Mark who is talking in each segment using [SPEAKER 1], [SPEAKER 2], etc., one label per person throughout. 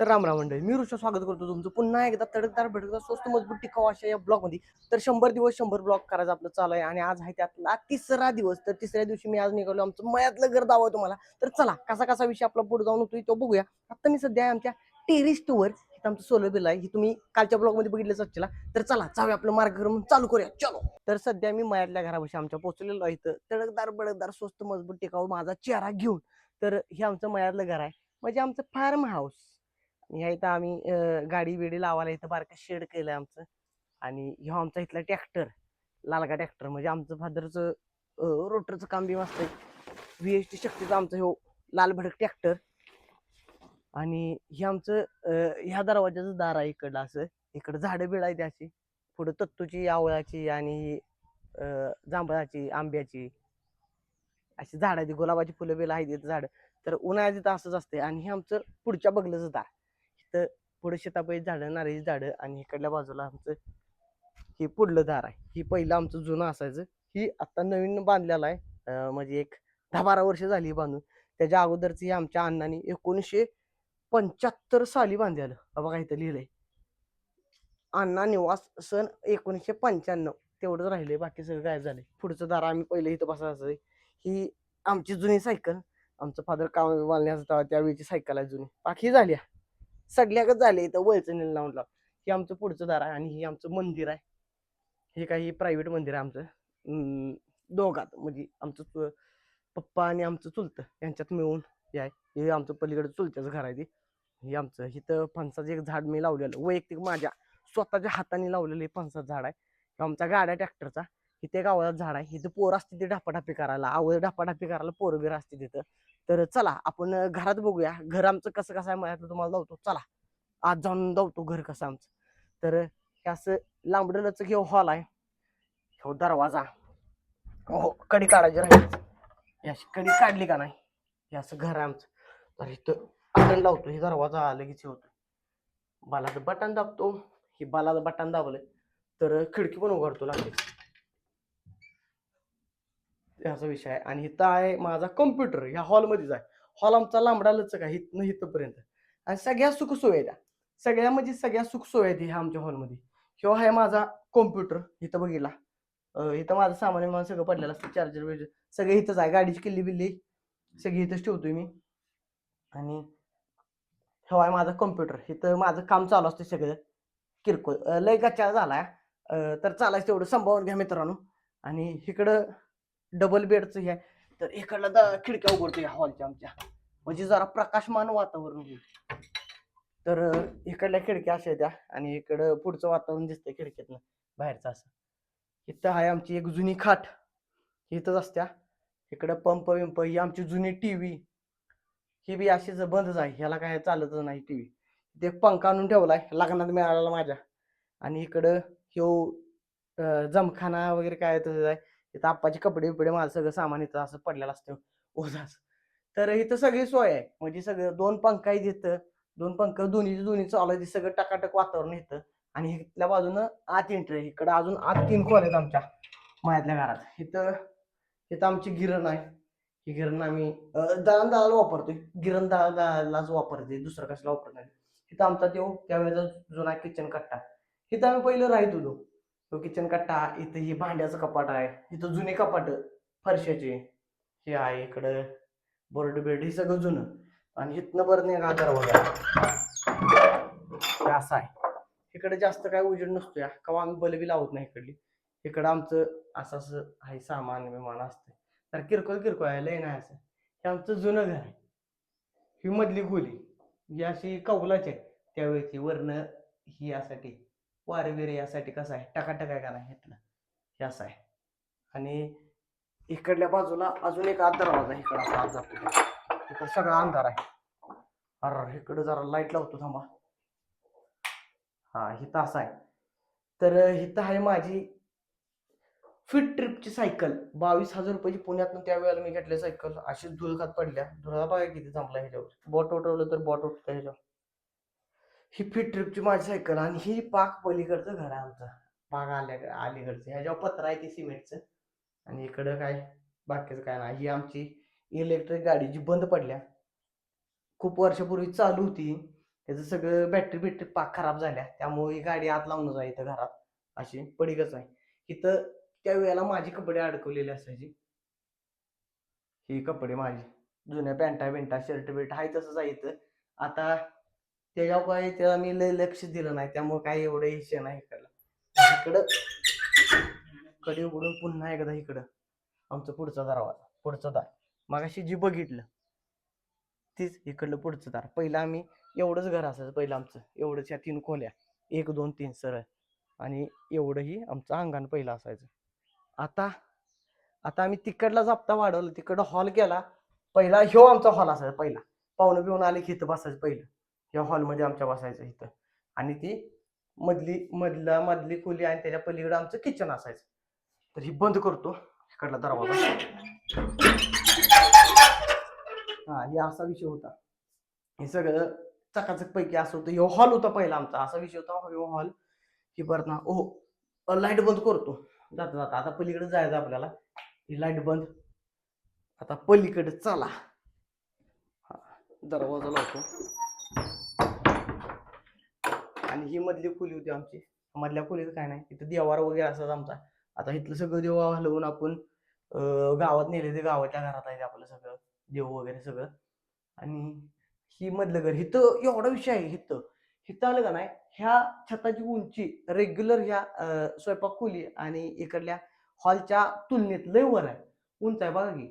[SPEAKER 1] तर राम मंडळी, मी ऋषभ स्वागत करतो तुमचं पुन्हा एकदा तडकदार भडकदार स्वस्त मजबूत टिकाऊ अशा या ब्लॉग मध्ये. तर 100 दिवस 100 ब्लॉग करायचं आपलं चालू आहे आणि आज आहे त्यातला तिसरा दिवस. तर तिसऱ्या दिवशी मी आज निघालो आमचं मयातलं घर दावं तुम्हाला. तर चला कसा कसा विषय आपला पुढे जाऊन होतोय तो बघूया. आता मी सध्या आमच्या टेरिस टूवर आमचं सोलर बिल आहे, ही तुम्ही कालच्या ब्लॉग मध्ये बघितलंच असतील. तर चला जाऊया आपलं मार्गक्रमण चालू करूया, चलो. तर सध्या मी मयातल्या घरापाशी आमच्या पोहोचलेलो आहे. इथं तडकदार बडकदार स्वस्त मजबूत टिकाऊ माझा चेहरा घेऊन. तर हे आमचं मयातलं घर आहे, म्हणजे आमचं फार्म हाऊस. ह्या इथं आम्ही गाडी बिडी लावायला इथं बारका शेड केलंय आमचं. आणि ह्यो आमचा इथला ट्रॅक्टर, लालगा ट्रॅक्टर, म्हणजे आमचं फादरचं रोटरचं काम बी असतंय. VST शक्तीचा आमचा ह्यो लाल भडक ट्रॅक्टर. आणि हे आमचं ह्या दरवाजाचं दार आहे इकडलं असं. इकडं झाडं बिड आहे त्याची, पुढं तत्तूची, आवळाची आणि जांभळाची, आंब्याची अशी झाड आहेत. गुलाबाची फुलं बिलं आहेत झाड. तर उन्हाळ्यात इथं असंच असते. आणि हे आमचं पुढच्या बगलंच दार. इथं पुढे सीताफळ झाडं, नारळी झाडं, आणि इकडल्या बाजूला आमचं हे पुढलं दार आहे. ही पहिलं आमचं जुनं असायचं, ही आता नवीन बांधलेलं आहे. म्हणजे एक 10-12 वर्ष झाली बांधून. त्याच्या अगोदरच ही आमच्या अण्णांनी 1975 साली बांधलेलं. बघा इथं लिहिलंय अण्णा निवास सन 1995. तेवढंच राहिले, बाकी सगळं काय झालंय. पुढचं दार आम्ही पहिलं इथं बसायचं. ही आमची जुनी सायकल, आमचं फादर काम बांधण्याचा त्यावेळीची सायकल आहे जुनी. बाकी झाली सगळ्याकच झाले इथं वळचं लावून लावून. हे आमचं पुढचं दार आहे. आणि हे आमचं मंदिर आहे. हे काही प्रायव्हेट मंदिर आहे आमचं. दोघात म्हणजे आमचं पप्पा आणि आमचं चुलतं यांच्यात मिळून हे आहे. हे आमचं पलीकडे चुलत्याचं घर आहे. हे आमचं इथं फणसाचं एक झाड मी लावलेलं, वैयक्तिक माझ्या स्वतःच्या हाताने लावलेलं फणसाचं झाड आहे. आमचा गाड्या ट्रॅक्टरचा. इथे गावात झाड आहे. इथं पोरं असते ते ढापाढापी करायला, आवड ढापाढापी करायला पोरं बिरं असते तिथं. तर चला आपण घरात बघूया घर आमचं कसं कसं आहे. मला तुम्हाला लावतो, चला आज जाऊन लावतो घर कसं आमचं. तर हे असं लांबडलच घेऊ हॉल आहे. हो दरवाजा, हो कडी काढायची राहील, अशी कडी काढली का नाही. हे असं घर आहे आमचं. तर इथं बटन लावतो, हे दरवाजा लगेच होतो. बालाचं बटन दाबतो, हे बालाचं बटन दाबलं तर खिडकी पण उघडतो लागते. असा विषय आहे. आणि इथं आहे माझा कम्प्युटर, ह्या हॉलमध्येच आहे. हॉल आमचा लांबडालच का इथनं इथपर्यंत. आणि सगळ्या सुखसुविधा, सगळ्या म्हणजे सगळ्या सुखसोयी आहेत ह्या आमच्या हॉलमध्ये. ह्यो आहे माझा कॉम्प्युटर. इथं बघितला इथं माझं सामान मला सगळं पडलेलं असतं, चार्जर बिर्जर सगळं इथंच आहे. गाडीची किल्ली बिल्ली सगळी इथंच ठेवतोय मी. आणि हो आहे माझा कॉम्प्युटर. इथं माझं काम चालू असतं सगळं किरकोळ. लय गच्चा झालाय. तर चालायचं तेवढं सांभाळून घ्या मित्रांनो. आणि इकडं डबल बेडचं हे आहे. तर इकडला खिडक्या उघडतो या हॉलच्या आमच्या, म्हणजे जरा प्रकाशमान वातावरण होईल. तर इकडल्या खिडक्या अशा त्या. आणि इकडं पुढचं वातावरण दिसतंय खिडकीतनं बाहेरचं असं. इथं आहे आमची एक जुनी खाट, इथंच असत्या. इकडं पंप विंप, ही आमची जुनी टीव्ही, ही बी अशीच बंदच आहे, ह्याला काय चालतच नाही टीव्ही. ते पंखा आणून ठेवलाय लग्नात मिळालेला माझ्या. आणि इकडं ह्यो जमखाना वगैरे काय तसं आहे. इथं आप्पाचे कपडे बिपडे माझं सगळं सामान इथं असं पडलेलं असतं ओझाच. तर इथं सगळी सोय आहे, म्हणजे सगळं 2 पंखा आहेत इथं. 2 पंखा दोन्ही चालू आहे, सगळं टकाटक वातावरण इथं. आणि इथल्या बाजूनं आत एंट्री, इकडं अजून आत 3 खोल्या आहेत आमच्या मायातल्या घरात. इथं इथं आमची गिरण आहे. ही गिरण आम्ही दळण दळायला वापरतोय. गिरण दळायलाच वापरते, दुसरं कसला वापरत नाही. इथं आमचा त्यावेळेचा जुना किचन कट्टा. इथं आम्ही पहिलं राहत होतो. तो किचन कट्टा. इथं ही भांड्याचं कपाट आहे. इथं जुने कपाट फरशाचे हे आहे. इकडं बोर्ड बिर्ड हे सगळं जुनं. आणि इथनं परत नाही दरवाजा असं आहे. इकडे जास्त काय उजेड नसतो या, कवा आम्ही बल्बी लावत नाही इकडली. इकडं आमचं असं असं आहे सामान विमान असतं. तर किरकोळ किरकोळ आहे, लय नाही असं. हे आमचं जुनं घर आहे. ही मधली खोली, ही अशी कौलाची आहे त्यावेळेची. वरनं ही यासाठी वारे बिरे यासाठी कसं आहे टकाटक आहे का नाही इथलं, हे असं आहे. आणि इकडल्या बाजूला अजून एक आत दरवाजा, इकडं असा आत जातो. इकडं सगळा अंधार आहे. अरे इकडं जरा लाईट लावतो थांबा. हा इथं असं आहे. तर इथं आहे माझी फिट ट्रिपची सायकल. 22,000 रुपयाची पुण्यातनं त्यावेळेला मी घेतल्या सायकल. अशीच धूळ खात पडल्या. धुळा बघा किती जमला ह्याच्यावर, बोट उठवलं तर बोट उठतं ह्याच्यावर. ही फिट ट्रिपची माझी सायकल. आणि ही पाक पलीकडचं घर आहे आमचं, पाक अलीकडचं. ह्याच्यावर पत्र आहे ते सिमेंटचं. आणि इकडं काय बाकीचं काय नाही. ही आमची इलेक्ट्रिक गाडी जी बंद पडल्या, खूप वर्षापूर्वी चालू होती. त्याचं सगळं बॅटरी बिटरी पाक खराब झाल्या, त्यामुळे ही गाडी आत लावूनच आहे इथं घरात. अशी पडीकच आहे. इथं त्या वेळेला माझी कपडे अडकवलेली असायची. ही कपडे माझी जुन्या पॅन्टा बिंटा शर्ट बिर्ट आहे तसंच आहे इथं. आता त्याच्यावर काय त्याला मी लय लक्ष दिलं नाही, त्यामुळे काही एवढं विषय नाही इकडला. इकडं कडे उघडून पुन्हा एकदा इकडं आमचं पुढचा दरवाजा, पुढचं दार. मगाशी जी बघितलं तीच इकडलं पुढचं दार. पहिलं आम्ही एवढंच घर असायचं पहिलं आमचं, एवढंच या 3 खोल्या, 1 2 3 सरळ, आणि एवढंही आमचं अंगण पहिलं असायचं. आता आता आम्ही तिकडला जाप्ता वाढवला, तिकडं हॉल केला. पहिला ह्यो आमचा हॉल असायचा पहिला. पाहुणे बिवून आले की इथं बसायचं पहिलं. ह्या हॉलमध्ये आमच्या बसायचं इथं. आणि ती मधली खोली आणि त्याच्या पलीकडे आमचं किचन असायचं. तर ही बंद करतो इकडला दरवाजा. हा, हे असा विषय होता. हे सगळं चकाचक पैकी असं होतं. ह्यो हॉल होता पहिला आमचा, असा विषय होता ह्यो हॉल. की परत ना लाईट बंद करतो जाता जाता. आता पलीकडे जायचं आपल्याला. ही लाईट बंद. आता पलीकडे चला. हा, दरवाजा लावतो. आणि ही मधली खोली होती आमची. मधल्या खोलीत काय नाही, इथं देवार वगैरे असतात आमचा. आता इथलं सगळं देव हलवून आपण गावात नेले, ते गावाच्या घरात आहे आपलं सगळं देव वगैरे सगळं. आणि ही मधलं घर. इथं एवढा विषय आहे. इथं इथं आलं का नाही, ह्या छताची उंची रेग्युलर ह्या स्वयंपाक खोली आणि इकडल्या हॉलच्या तुलनेत लय वर आहे, उंच आहे बघा की.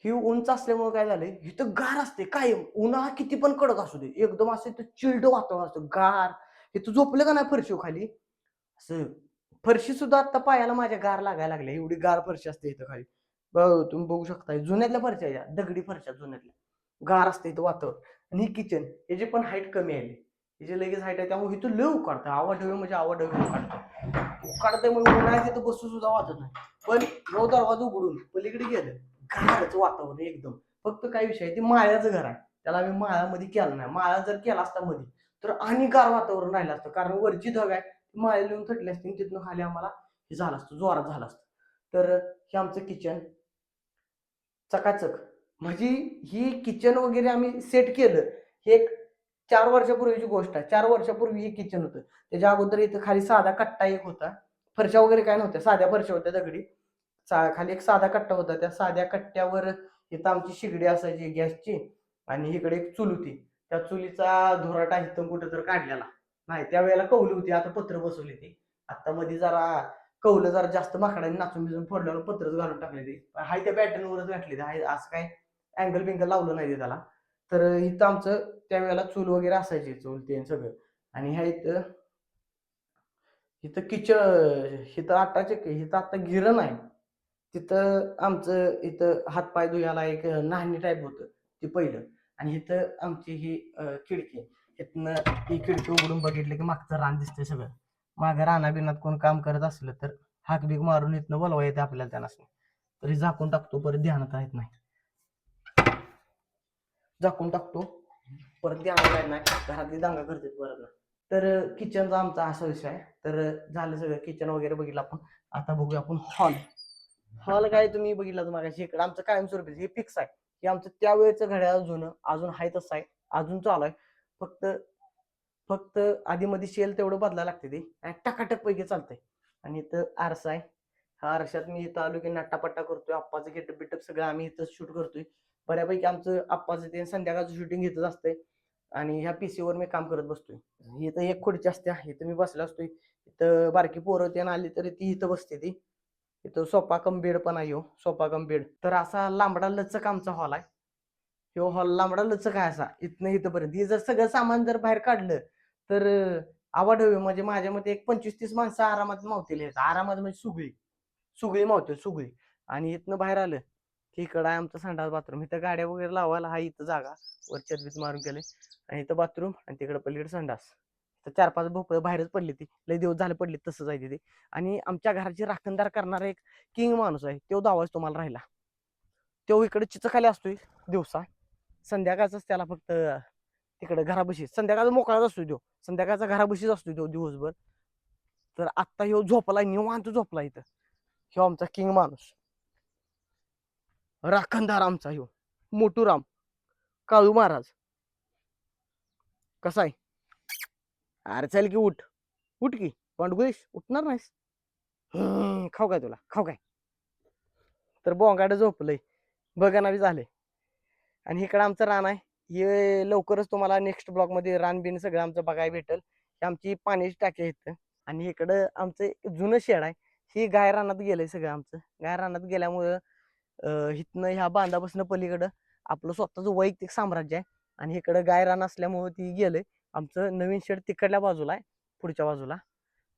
[SPEAKER 1] ही उंच असल्यामुळे काय झालंय, इथं गार असते कायम. उन्हाळा किती पण कडक असू दे, एकदम असं इथं चिल्ड वातावरण असतं, गार. इथं झोपलं का नाही फरशी खाली, असं फरशी सुद्धा आता पायाला माझ्या गार लागायला लागल्या, एवढी गार फरशी असते इथं खाली. तुम्ही बघू शकता, जुन्यातल्या फरशा, या दगडी फरशा जुन्यातल्या, गार असते इथं वातावरण. आणि ही किचन, याची पण हाईट कमी आहे, याची लगेच हाईट आहे, त्यामुळे इथं लय उकाडतं. आवाढव्य म्हणजे आवाढव्य उकाडतं म्हणून उन्हाळ्यात इथं बसू सुद्धा वाटत नाही. पण जो दरवाजा उघडून पलीकडे गेलं, गारच वातावरण एकदम. फक्त काय विषय आहे, ते माळ्याचं घर आहे, त्याला आम्ही माळ्यामध्ये केलं नाही. माळा जर केला असता मध्ये, तर आणि गार वातावरण राहिलं असतं, कारण वरची धग आहे, माळे लिहून थटली असते, तिथनं खाली आम्हाला हे झालं असतं, जोरात झालं असतं. तर हे आमचं किचन चकाचक. म्हणजे ही किचन वगैरे आम्ही सेट केलं, हे एक 4 वर्षापूर्वीची गोष्ट आहे. 4 वर्षापूर्वी हे किचन होतं. त्याच्या अगोदर इथं खाली साधा कट्टा एक होता. फरशा वगैरे काय नव्हत्या, साध्या फरशा होत्या दगडी. खाली एक साधा कट्टा होता, त्या साध्या कट्ट्यावर इथं आमची शिगडी असायची गॅसची, आणि इकडे एक चूल होती. त्या चुलीचा धुराटा इथं कुठं तर काढलेला नाही, त्यावेळेला कौली होती, आता पत्र बसवली ती. आता मध्ये जरा कौलं जरा जास्त माकडांनी नाचून बिचून फोडल्यावर पत्रच घालून टाकले ते. हाय त्या पॅटर्नवरच घातली ते, हाय असं काय अँगल बिंगल लावलं नाही ते त्याला. तर इथं आमचं त्यावेळेला चूल वगैरे असायची, चूल ते सगळं. आणि ह्या इथं इथं किचन, इथं आटाचे, इथं आता गिरण आहे. तिथं आमचं इथं हातपाय धुयाला एक नाहणी टाईप होतं ते पहिलं. आणि इथं आमची ही खिडकी, इथनं ही खिडकी उघडून बघितलं की मागचं रान दिसतंय सगळं. मागं रानाबिनात कोण काम करत असलं तर हाकबीक मारून इथनं बोलवा येते आपल्याला त्यांना. तरी झाकून टाकतो, परत ध्यानात राहत नाही, झाकून टाकतो, परत ध्यानात राहत नाही, घरातली दांगा करते परत. तर किचनचा आमचा असा विषय आहे. तर झालं सगळं, किचन वगैरे बघितलं आपण. आता बघूया आपण हॉल. हॉल काय तुम्ही बघितलं तर मागाशी, इकडे आमचं कायमस्वरूपी हे फिक्स आहे. हे आमचं त्यावेळेचं घड्याळ जुनं अजून आहे तसं आहे, अजून चालू आहे. फक्त फक्त आधी मध्ये शेल तेवढं बदलायला लागते ते, आणि टकाटक पैकी चालतंय. आणि इथं आरसा आहे. हा आरशात मी इथं आलो की नट्टापट्टा करतोय, आप्पाचं गेटअप बिटअप सगळं आम्ही इथंच शूट करतोय. बऱ्यापैकी आमचं आप्पाचं ते संध्याकाळचं शूटिंग इथंच असतंय. आणि ह्या पीसीवर मी काम करत बसतोय. इथं एक खुर्ची असते, इथं मी बसला असतोय. इथं बारकी पोरं त्यानं आली तरी ती इथं बसते ती. इथं सोफा कम बेड पण आहे, सोफा कम बेड. तर असा लांबडा लचक आमचा हॉल आहे. ह्यो हॉल लांबडा लचक आहे असा, इथनं इथंपर्यंत. हे जर सगळं सामान जर बाहेर काढलं तर आवाढव्य म्हणजे माझ्या मते एक 25-30 माणसं आरामात मावतील, आरामात म्हणजे सुगळी सुगळी मावतील, सुगळी. आणि इथनं बाहेर आलं की इकडं आहे आमचं संडास बाथरूम. इथं गाड्या वगैरे लावायला हा इथं जागा, वर छत मारून गेले. आणि इथं बाथरूम, आणि तिकडे पलीकडे संडास. तर 4-5 भोपळं बाहेरच पडली, ती लय दिवस झाले पडली तसंच आहे तिथे. आणि आमच्या घराची राखणदार करणारा एक किंग माणूस आहे, तो दावाच तुम्हाला राहिला. तो इकडे चिचखाली असतोय दिवसा, संध्याकाळचाच त्याला फक्त तिकडे घराबशी, संध्याकाळचा मोकळाच असतो तो, संध्याकाळचा घराबशीच असतो तो दिवसभर. तर आत्ता ह्यो झोपलाय, निवांत झोपला इथं. ह्यो आमचा किंग माणूस, राखणदार आमचा ह्यो मोटूराम, काळू महाराज. कसा आहे? अरे चल की उठ. उठ की पांडुगेश उठणार नाहीस? खाऊ काय तुला? खाऊ काय? तर बोंगाड झोपलंय. बघा बी झाले. आणि इकडं आमचं रान आहे. हे लवकरच तुम्हाला नेक्स्ट ब्लॉग मध्ये रान बिन सगळं आमचं बघायला भेटेल. ही आमची पाण्याची टाकी आहेत. आणि इकडं आमचं एक जुनं शेड आहे. ही गाय रानात गेलंय सगळं आमचं. गाय रानात गेल्यामुळं इथनं ह्या बांधापासून पलीकडं आपलं स्वतःचं वैयक्तिक साम्राज्य आहे. आणि इकडं गाय रान असल्यामुळे ती गेलंय. आमचं नवीन शेड तिकडल्या बाजूला आहे, पुढच्या बाजूला.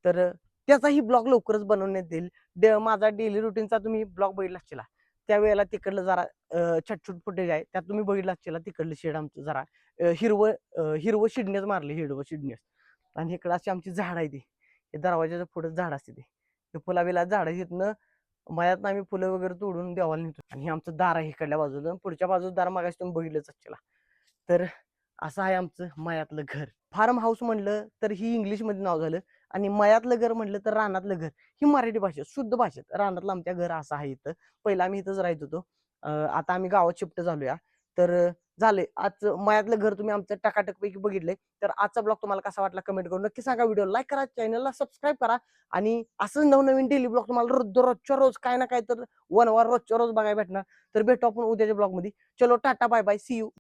[SPEAKER 1] तर त्याचाही ब्लॉग लवकरच बनवण्यात येईल. माझा डेली रुटीनचा तुम्ही ब्लॉग बघितला असशीला. त्यावेळेला तिकडलं जरा छटछूट फुटेज आहे त्यात तुम्ही बघितलं असशीला तिकडलं शेड आमचं जरा हिरवं शिडण्यास मारले हिरवं शिडण्यास. आणि इकडं अशी आमची झाड आहे ती दरवाजाच्या पुढे झाड असते ते फुलाबिला झाड तिथनं मयात आम्ही फुलं वगैरे तोडून देवाला नेतो. आणि हे आमचं दार आहे इकडल्या बाजूला. पुढच्या बाजूला दार मागाशी तुम्ही बघितलंच असशीला. तर असं आहे आमचं मयातलं घर. फार्म हाऊस म्हणलं तर ही इंग्लिशमध्ये नाव झालं. आणि मयातलं घर म्हणलं तर रानातलं घर ही मराठी भाषेत शुद्ध भाषेत रानातलं आमच्या घर असं आहे. इथं पहिला आम्ही इथंच राहत होतो. आता आम्ही गावात शिफ्ट झालोया. तर झाले आज मयातलं घर तुम्ही आमचं टकाटक पैकी बघितलंय. तर आजचा ब्लॉग तुम्हाला कसा वाटला कमेंट करून नक्की सांगा. व्हिडिओ लाईक करा, चॅनलला सबस्क्राईब करा. आणि असं नवनवीन डेली ब्लॉग तुम्हाला रोजच्या रोज काय ना काय तर रोजच्या रोज बघायला भेटणार. तर भेटू आपण उद्याच्या ब्लॉग मध्ये. चलो tata bye bye see you.